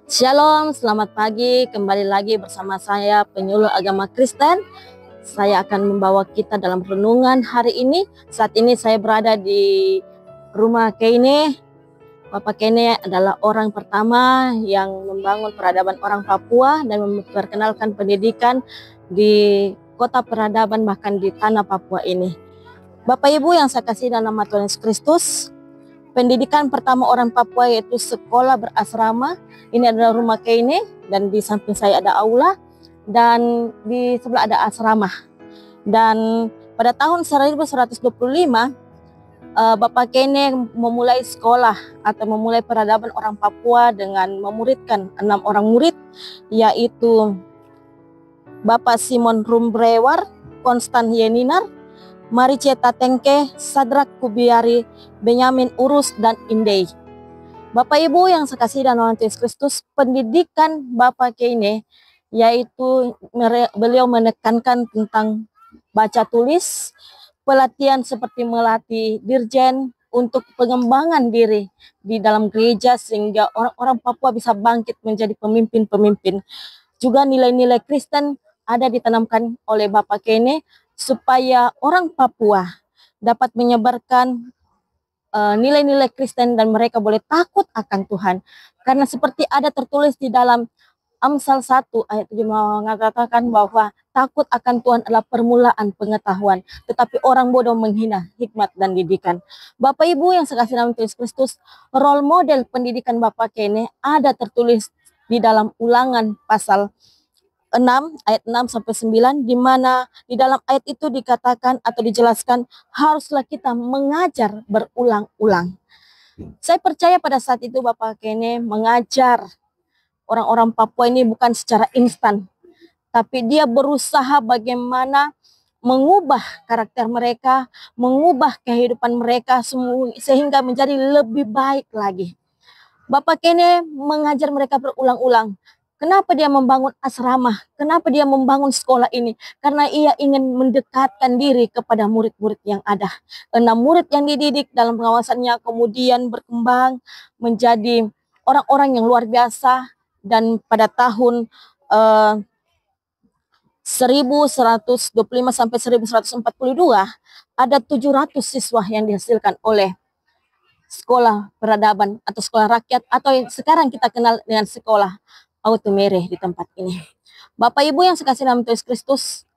Shalom, selamat pagi. Kembali lagi bersama saya, penyuluh agama Kristen. Saya akan membawa kita dalam renungan hari ini. Saat ini saya berada di rumah Kene. Bapak Kene adalah orang pertama yang membangun peradaban orang Papua dan memperkenalkan pendidikan di kota peradaban, bahkan di tanah Papua ini. Bapak Ibu yang saya kasih dalam nama Tuhan Yesus Kristus, pendidikan pertama orang Papua yaitu sekolah berasrama. Ini adalah rumah Kene dan di samping saya ada aula dan di sebelah ada asrama. Dan pada tahun 1125 Bapak Kene memulai sekolah atau memulai peradaban orang Papua dengan memuridkan 6 orang murid, yaitu Bapak Simon Rumbrewar, Konstan Yeninar, Marice Tatengke, Sadrak Kubiari, Benyamin Urus, dan Indei. Bapak Ibu yang saya kasih dan Tuhan Yesus Kristus, pendidikan Bapak Kene yaitu beliau menekankan tentang baca tulis, pelatihan seperti melatih dirjen untuk pengembangan diri di dalam gereja sehingga orang-orang Papua bisa bangkit menjadi pemimpin-pemimpin. Juga nilai-nilai Kristen ada ditanamkan oleh Bapak Kene supaya orang Papua dapat menyebarkan nilai-nilai Kristen dan mereka boleh takut akan Tuhan. Karena seperti ada tertulis di dalam Amsal 1 ayat 7 mengatakan bahwa takut akan Tuhan adalah permulaan pengetahuan, tetapi orang bodoh menghina hikmat dan didikan. Bapak Ibu yang saya kasih dalam Yesus Kristus, role model pendidikan Bapak Kene ada tertulis di dalam Ulangan pasal 6 ayat 6 sampai 9, di mana di dalam ayat itu dikatakan atau dijelaskan haruslah kita mengajar berulang-ulang. Saya percaya pada saat itu Bapak Kene mengajar orang-orang Papua ini bukan secara instan, tapi dia berusaha bagaimana mengubah karakter mereka, mengubah kehidupan mereka sehingga menjadi lebih baik lagi. Bapak Kene mengajar mereka berulang-ulang. Kenapa dia membangun asrama? Kenapa dia membangun sekolah ini? Karena ia ingin mendekatkan diri kepada murid-murid yang ada. 6 murid yang dididik dalam pengawasannya kemudian berkembang menjadi orang-orang yang luar biasa. Dan pada tahun 1125 sampai 1142 ada 700 siswa yang dihasilkan oleh sekolah peradaban atau sekolah rakyat atau sekarang kita kenal dengan sekolah Autumere di tempat ini. Bapak Ibu yang saya kasih dalam Yesus Kristus,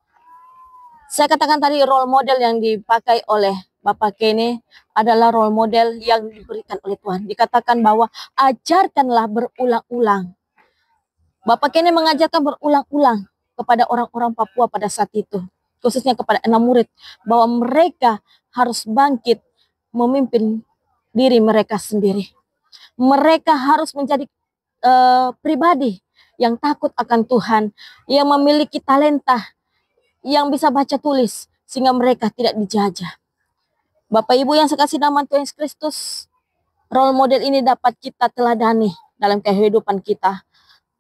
saya katakan tadi role model yang dipakai oleh Bapak Kene adalah role model yang diberikan oleh Tuhan. Dikatakan bahwa ajarkanlah berulang-ulang. Bapak Kene mengajarkan berulang-ulang kepada orang-orang Papua pada saat itu, khususnya kepada 6 murid, bahwa mereka harus bangkit memimpin diri mereka sendiri. Mereka harus menjadi pribadi yang takut akan Tuhan, yang memiliki talenta, yang bisa baca tulis, sehingga mereka tidak dijajah. Bapak Ibu yang saya kasih nama Tuhan Yesus Kristus, role model ini dapat kita teladani dalam kehidupan kita,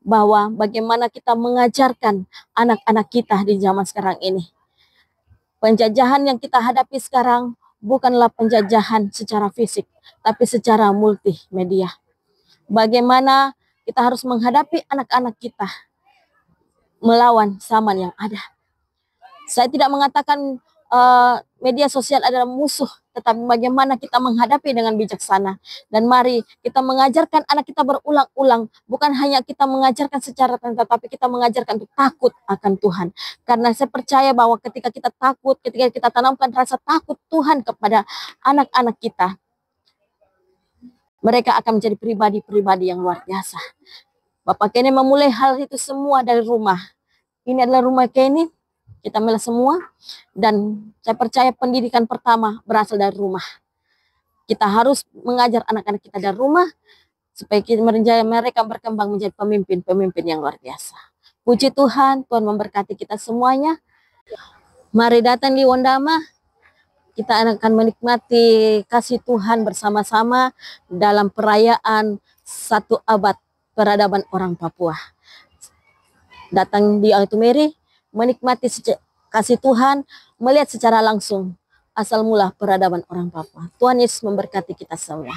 bahwa bagaimana kita mengajarkan anak-anak kita di zaman sekarang ini. Penjajahan yang kita hadapi sekarang bukanlah penjajahan secara fisik, tapi secara multimedia. Bagaimana kita harus menghadapi anak-anak kita melawan zaman yang ada. Saya tidak mengatakan media sosial adalah musuh, tetapi bagaimana kita menghadapi dengan bijaksana. Dan mari kita mengajarkan anak kita berulang-ulang, bukan hanya kita mengajarkan secara tertentu, tapi kita mengajarkan untuk takut akan Tuhan. Karena saya percaya bahwa ketika kita takut, ketika kita tanamkan rasa takut Tuhan kepada anak-anak kita, mereka akan menjadi pribadi-pribadi yang luar biasa. Bapak Kene memulai hal itu semua dari rumah. Ini adalah rumah Kene, kita melihat semua. Dan saya percaya pendidikan pertama berasal dari rumah. Kita harus mengajar anak-anak kita dari rumah, supaya mereka berkembang menjadi pemimpin-pemimpin yang luar biasa. Puji Tuhan, Tuhan memberkati kita semuanya. Mari datang di Wondama. Kita akan menikmati kasih Tuhan bersama-sama dalam perayaan 1 abad peradaban orang Papua. Datang di Autumere, menikmati kasih Tuhan, melihat secara langsung asal mula peradaban orang Papua. Tuhan Yesus memberkati kita semua.